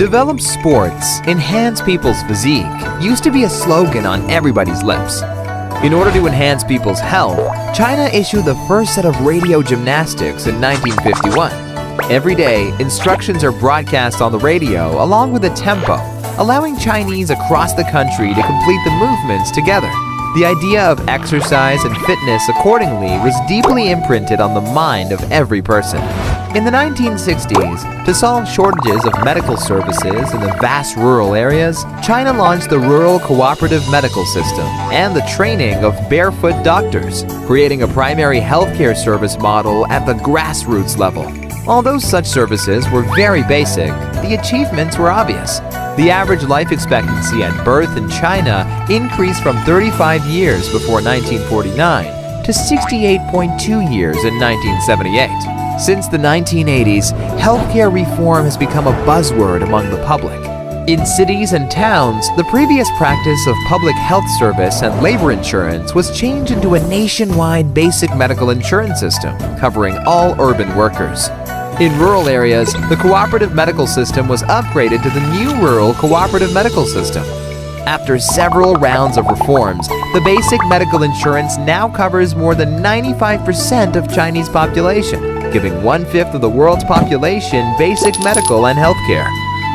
Develop sports, enhance people's physique used to be a slogan on everybody's lips. In order to enhance people's health, China issued the first set of radio gymnastics in 1951. Every day, instructions are broadcast on the radio along with a tempo, allowing Chinese across the country to complete the movements together. The idea of exercise and fitness accordingly was deeply imprinted on the mind of every person. In the 1960s, to solve shortages of medical services in the vast rural areas, China launched the Rural Cooperative Medical System and the training of barefoot doctors, creating a primary healthcare service model at the grassroots level. Although such services were very basic, the achievements were obvious. The average life expectancy at birth in China increased from 35 years before 1949 to 68.2 years in 1978. Since the 1980s, healthcare reform has become a buzzword among the public. In cities and towns, the previous practice of public health service and labor insurance was changed into a nationwide basic medical insurance system covering all urban workers. In rural areas, the cooperative medical system was upgraded to the new Rural Cooperative Medical System. After several rounds of reforms, the basic medical insurance now covers more than 95% of Chinese population, giving 1/5 of the world's population basic medical and health care.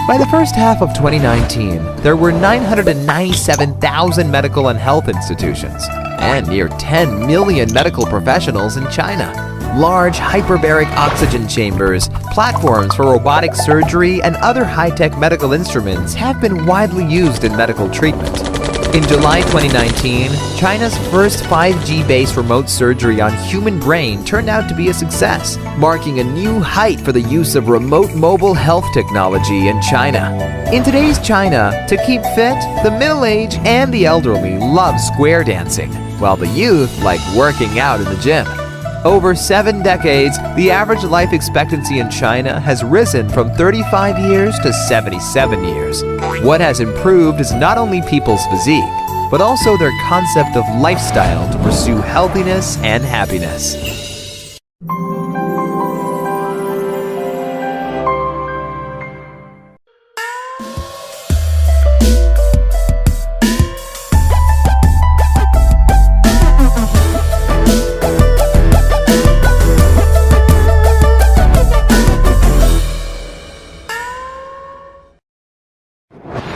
By the first half of 2019, there were 997,000 medical and health institutions, and near 10 million medical professionals in China. Large hyperbaric oxygen chambers, platforms for robotic surgery, and other high-tech medical instruments have been widely used in medical treatment. In July 2019, China's first 5G-based remote surgery on human brain turned out to be a success, marking a new height for the use of remote mobile health technology in China. In today's China, to keep fit, the middle-aged and the elderly love square dancing, while the youth like working out in the gym. Over 7 decades, the average life expectancy in China has risen from 35 years to 77 years. What has improved is not only people's physique, but also their concept of lifestyle to pursue healthiness and happiness.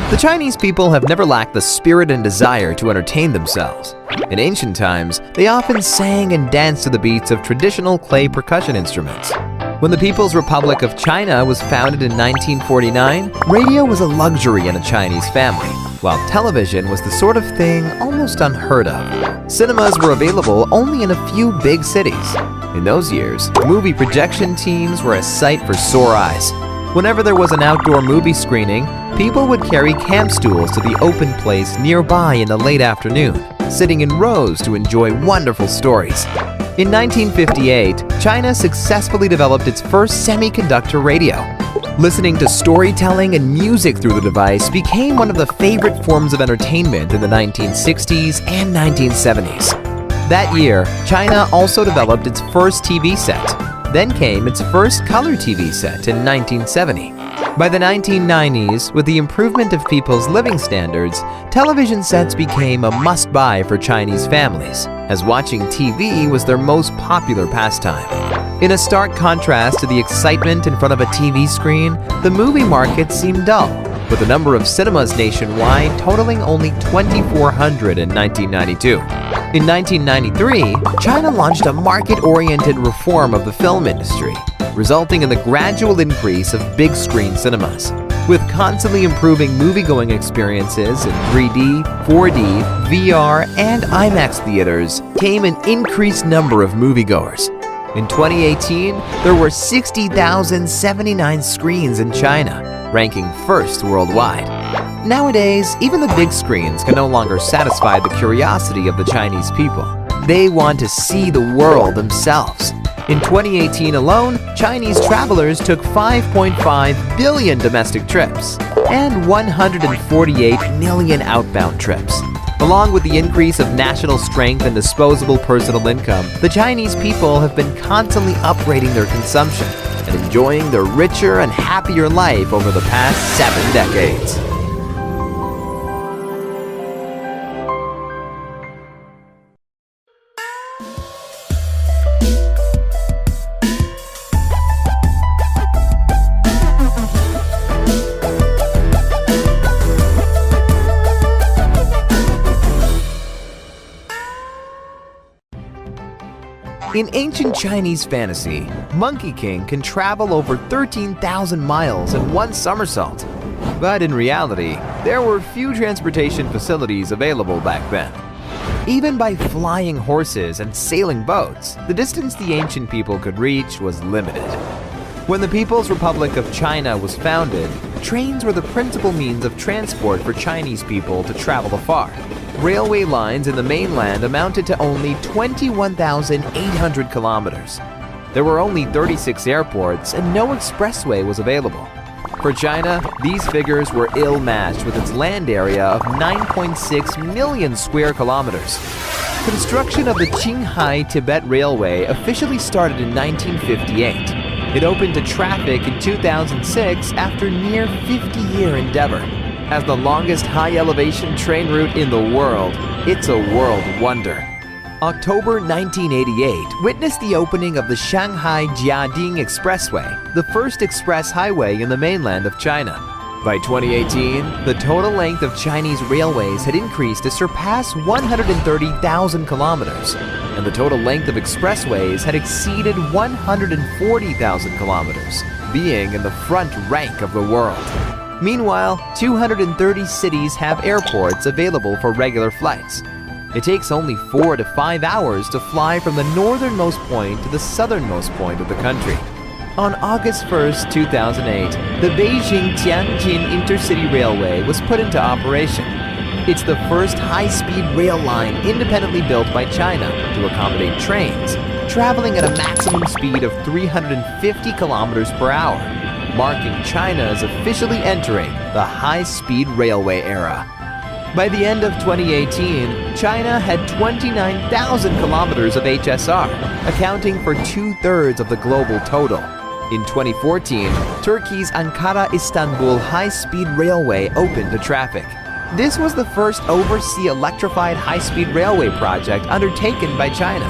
The Chinese people have never lacked the spirit and desire to entertain themselves. In ancient times, they often sang and danced to the beats of traditional clay percussion instruments. When the People's Republic of China was founded in 1949, radio was a luxury in a Chinese family, while television was the sort of thing almost unheard of. Cinemas were available only in a few big cities. In those years, movie projection teams were a sight for sore eyes. Whenever there was an outdoor movie screening, people would carry camp stools to the open place nearby in the late afternoon, sitting in rows to enjoy wonderful stories. In 1958, China successfully developed its first semiconductor radio. Listening to storytelling and music through the device became one of the favorite forms of entertainment in the 1960s and 1970s. That year, China also developed its first TV set. Then came its first color TV set in 1970. By the 1990s, with the improvement of people's living standards, television sets became a must-buy for Chinese families, as watching TV was their most popular pastime. In a stark contrast to the excitement in front of a TV screen, the movie market seemed dull, with the number of cinemas nationwide totaling only 2,400 in 1992. In 1993, China launched a market-oriented reform of the film industry, resulting in the gradual increase of big-screen cinemas. With constantly improving movie-going experiences in 3D, 4D, VR, and IMAX theaters came an increased number of moviegoers. In 2018, there were 60,079 screens in China, ranking first worldwide. Nowadays, even the big screens can no longer satisfy the curiosity of the Chinese people. They want to see the world themselves. In 2018 alone, Chinese travelers took 5.5 billion domestic trips and 148 million outbound trips. Along with the increase of national strength and disposable personal income, the Chinese people have been constantly upgrading their consumption, and enjoying their richer and happier life over the past 7 decades. In ancient Chinese fantasy, Monkey King can travel over 13,000 miles in one somersault. But in reality, there were few transportation facilities available back then. Even by flying horses and sailing boats, the distance the ancient people could reach was limited. When the People's Republic of China was founded, trains were the principal means of transport for Chinese people to travel afar. Railway lines in the mainland amounted to only 21,800 kilometers. There were only 36 airports and no expressway was available. For China, these figures were ill-matched with its land area of 9.6 million square kilometers. Construction of the Qinghai-Tibet Railway officially started in 1958. It opened to traffic in 2006 after near 50-year endeavor. As the longest high-elevation train route in the world, it's a world wonder. October 1988 witnessed the opening of the Shanghai-Jiading Expressway, the first express highway in the mainland of China. By 2018, the total length of Chinese railways had increased to surpass 130,000 kilometers, and the total length of expressways had exceeded 140,000 kilometers, being in the front rank of the world. Meanwhile, 230 cities have airports available for regular flights. It takes only 4 to 5 hours to fly from the northernmost point to the southernmost point of the country. On August 1, 2008, the Beijing-Tianjin Intercity Railway was put into operation. It's the first high-speed rail line independently built by China to accommodate trains, traveling at a maximum speed of 350 kilometers per hour, marking China as officially entering the high-speed railway era. By the end of 2018, China had 29,000 kilometers of HSR, accounting for 2/3 of the global total. In 2014, Turkey's Ankara-Istanbul high-speed railway opened to traffic. This was the first overseas electrified high-speed railway project undertaken by China.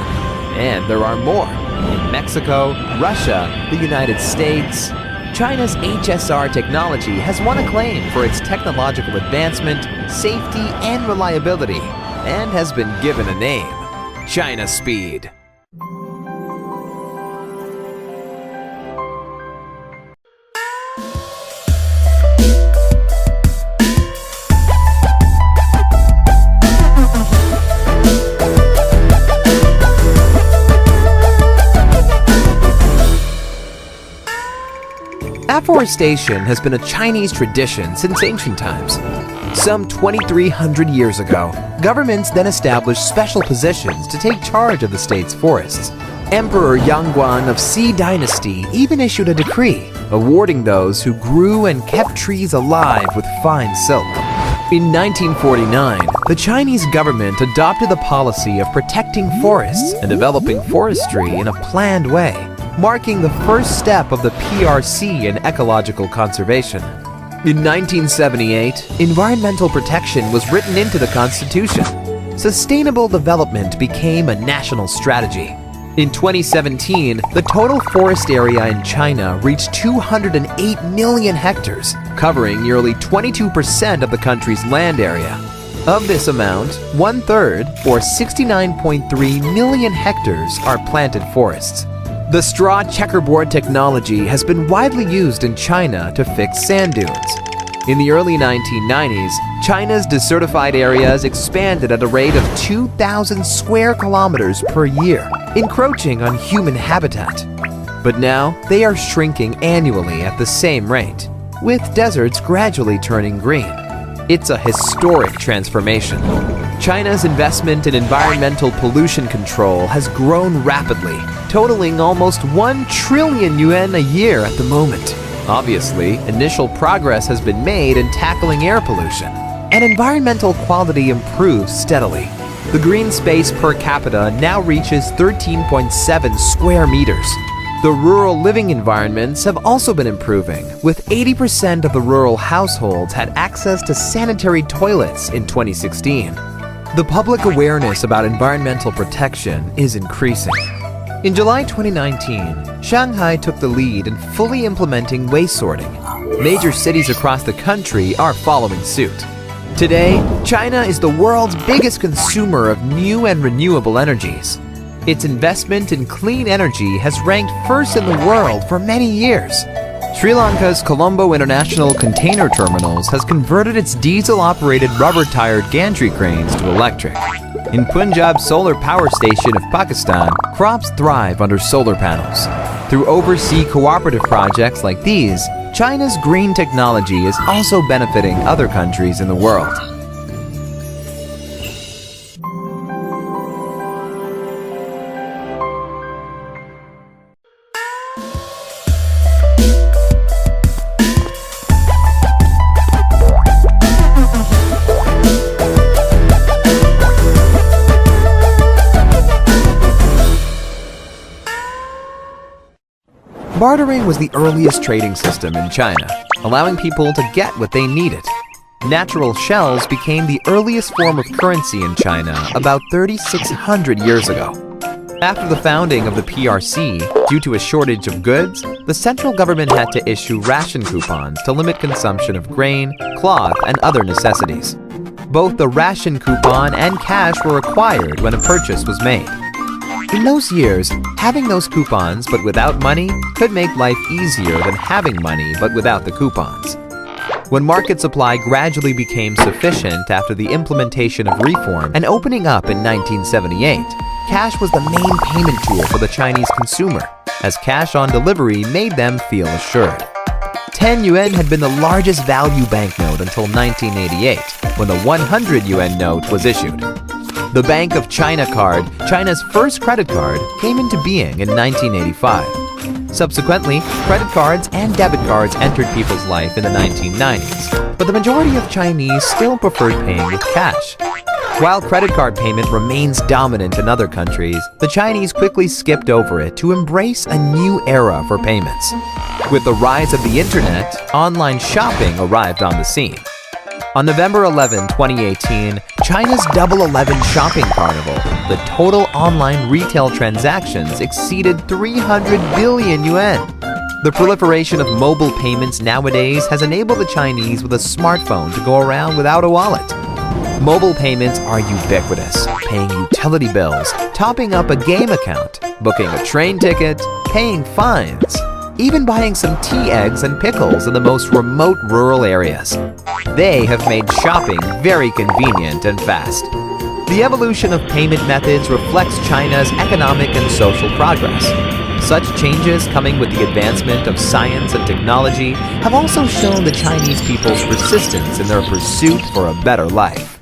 And there are more in Mexico, Russia, the United States. China's HSR technology has won acclaim for its technological advancement, safety, and reliability, and has been given a name: China Speed. Afforestation has been a Chinese tradition since ancient times. Some 2,300 years ago, governments then established special positions to take charge of the state's forests. Emperor Yangguan of Xi Dynasty even issued a decree awarding those who grew and kept trees alive with fine silk. In 1949, the Chinese government adopted the policy of protecting forests and developing forestry in a planned way, marking the first step of the PRC in ecological conservation. In 1978, environmental protection was written into the Constitution. Sustainable development became a national strategy. In 2017, the total forest area in China reached 208 million hectares, covering nearly 22% of the country's land area. Of this amount, 1/3, or 69.3 million hectares, are planted forests. The straw checkerboard technology has been widely used in China to fix sand dunes. In the early 1990s, China's desertified areas expanded at a rate of 2,000 square kilometers per year, encroaching on human habitat. But now, they are shrinking annually at the same rate, with deserts gradually turning green. It's a historic transformation. China's investment in environmental pollution control has grown rapidly, totaling almost 1 trillion yuan a year at the moment. Obviously, initial progress has been made in tackling air pollution, and environmental quality improves steadily. The green space per capita now reaches 13.7 square meters. The rural living environments have also been improving, with 80% of the rural households had access to sanitary toilets in 2016. The public awareness about environmental protection is increasing. In July 2019, Shanghai took the lead in fully implementing waste sorting. Major cities across the country are following suit. Today, China is the world's biggest consumer of new and renewable energies. Its investment in clean energy has ranked first in the world for many years. Sri Lanka's Colombo International Container Terminals has converted its diesel-operated rubber-tired gantry cranes to electric. In Punjab's solar power station of Pakistan, crops thrive under solar panels. Through overseas cooperative projects like these, China's green technology is also benefiting other countries in the world. Bartering was the earliest trading system in China, allowing people to get what they needed. Natural shells became the earliest form of currency in China about 3,600 years ago. After the founding of the PRC, due to a shortage of goods, the central government had to issue ration coupons to limit consumption of grain, cloth, and other necessities. Both the ration coupon and cash were required when a purchase was made. In those years, having those coupons but without money could make life easier than having money but without the coupons. When market supply gradually became sufficient after the implementation of reform and opening up in 1978, cash was the main payment tool for the Chinese consumer, as cash on delivery made them feel assured. 10 yuan had been the largest value banknote until 1988, when the 100 yuan note was issued. The Bank of China card, China's first credit card, came into being in 1985. Subsequently, credit cards and debit cards entered people's life in the 1990s, but the majority of Chinese still preferred paying with cash. While credit card payment remains dominant in other countries, the Chinese quickly skipped over it to embrace a new era for payments. With the rise of the internet, online shopping arrived on the scene. On November 11, 2018, China's Double 11 Shopping Carnival, the total online retail transactions exceeded 300 billion yuan. The proliferation of mobile payments nowadays has enabled the Chinese with a smartphone to go around without a wallet. Mobile payments are ubiquitous, paying utility bills, topping up a game account, booking a train ticket, paying fines, even buying some tea, eggs, and pickles in the most remote rural areas. They have made shopping very convenient and fast. The evolution of payment methods reflects China's economic and social progress. Such changes, coming with the advancement of science and technology, have also shown the Chinese people's persistence in their pursuit for a better life.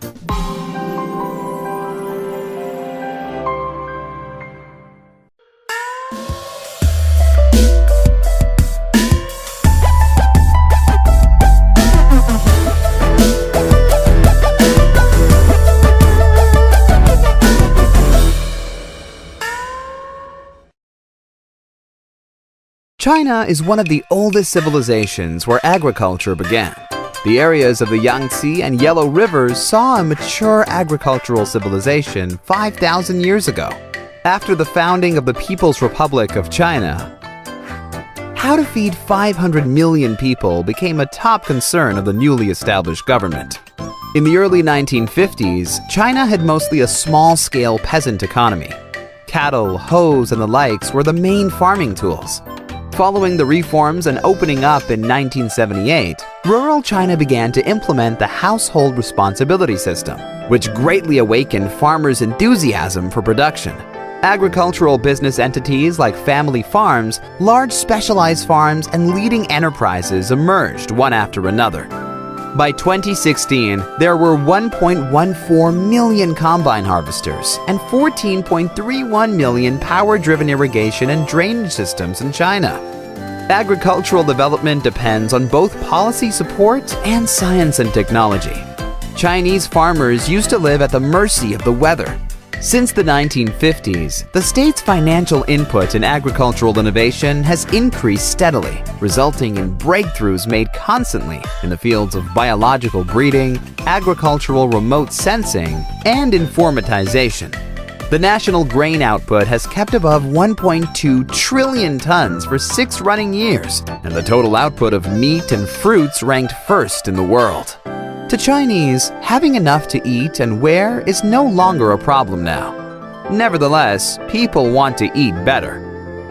China is one of the oldest civilizations where agriculture began. The areas of the Yangtze and Yellow Rivers saw a mature agricultural civilization 5,000 years ago. After the founding of the People's Republic of China, how to feed 500 million people became a top concern of the newly established government. In the early 1950s, China had mostly a small-scale peasant economy. Cattle, hoes, and the likes were the main farming tools. Following the reforms and opening up in 1978, rural China began to implement the household responsibility system, which greatly awakened farmers' enthusiasm for production. Agricultural business entities like family farms, large specialized farms, and leading enterprises emerged one after another. By 2016, there were 1.14 million combine harvesters and 14.31 million power-driven irrigation and drainage systems in China. Agricultural development depends on both policy support and science and technology. Chinese farmers used to live at the mercy of the weather. Since the 1950s, the state's financial input in agricultural innovation has increased steadily, resulting in breakthroughs made constantly in the fields of biological breeding, agricultural remote sensing, and informatization. The national grain output has kept above 1.2 trillion tons for 6 running years, and the total output of meat and fruits ranked first in the world. To Chinese, having enough to eat and wear is no longer a problem now. Nevertheless, people want to eat better.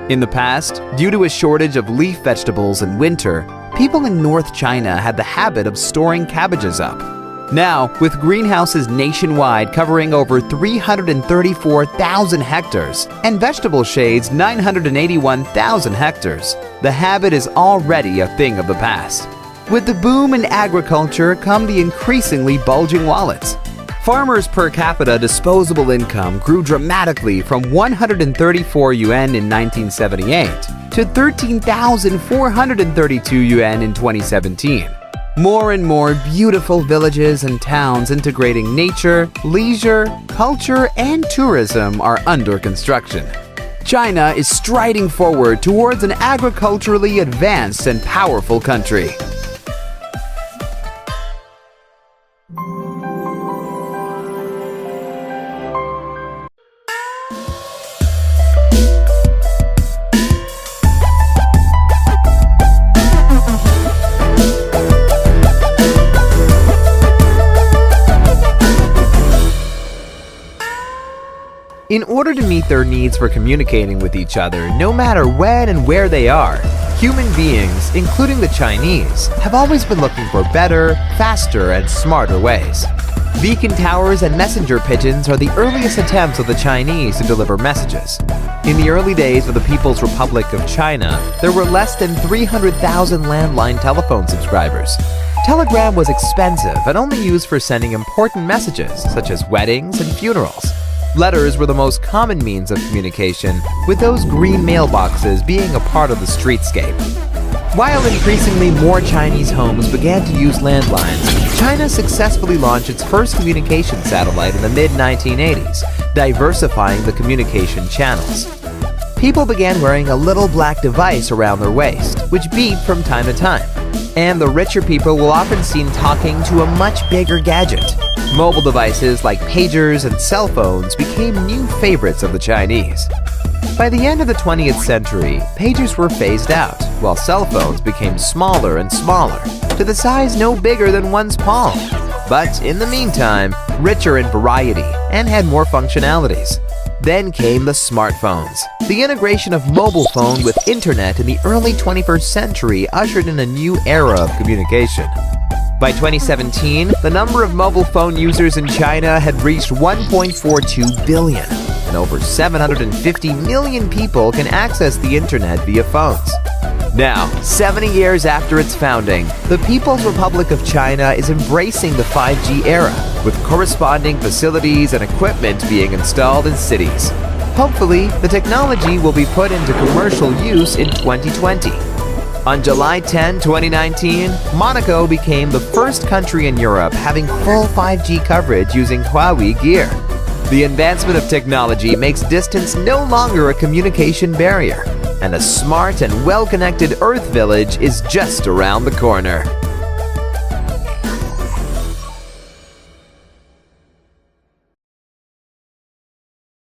In the past, due to a shortage of leaf vegetables in winter, people in North China had the habit of storing cabbages up. Now, with greenhouses nationwide covering over 334,000 hectares and vegetable shades 981,000 hectares, the habit is already a thing of the past. With the boom in agriculture come the increasingly bulging wallets. Farmers' per capita disposable income grew dramatically from 134 yuan in 1978 to 13,432 yuan in 2017. More and more beautiful villages and towns integrating nature, leisure, culture, and tourism are under construction. China is striding forward towards an agriculturally advanced and powerful country. In order to meet their needs for communicating with each other, no matter when and where they are, human beings, including the Chinese, have always been looking for better, faster, and smarter ways. Beacon towers and messenger pigeons are the earliest attempts of the Chinese to deliver messages. In the early days of the People's Republic of China, there were less than 300,000 landline telephone subscribers. Telegram was expensive and only used for sending important messages, such as weddings and funerals. Letters were the most common means of communication, with those green mailboxes being a part of the streetscape. While increasingly more Chinese homes began to use landlines, China successfully launched its first communication satellite in the mid-1980s, diversifying the communication channels. People began wearing a little black device around their waist, which beeped from time to time. And the richer people were often seen talking to a much bigger gadget. Mobile devices like pagers and cell phones became new favorites of the Chinese. By the end of the 20th century, pagers were phased out, while cell phones became smaller and smaller, to the size no bigger than one's palm. But in the meantime, richer in variety and had more functionalities. Then came the smartphones. The integration of mobile phone with internet in the early 21st century ushered in a new era of communication. By 2017, the number of mobile phone users in China had reached 1.42 billion, and over 750 million people can access the internet via phones. Now, 70 years after its founding, the People's Republic of China is embracing the 5G era, with corresponding facilities and equipment being installed in cities. Hopefully, the technology will be put into commercial use in 2020. On July 10, 2019, Monaco became the first country in Europe having full 5G coverage using Huawei gear. The advancement of technology makes distance no longer a communication barrier, and a smart and well-connected Earth village is just around the corner.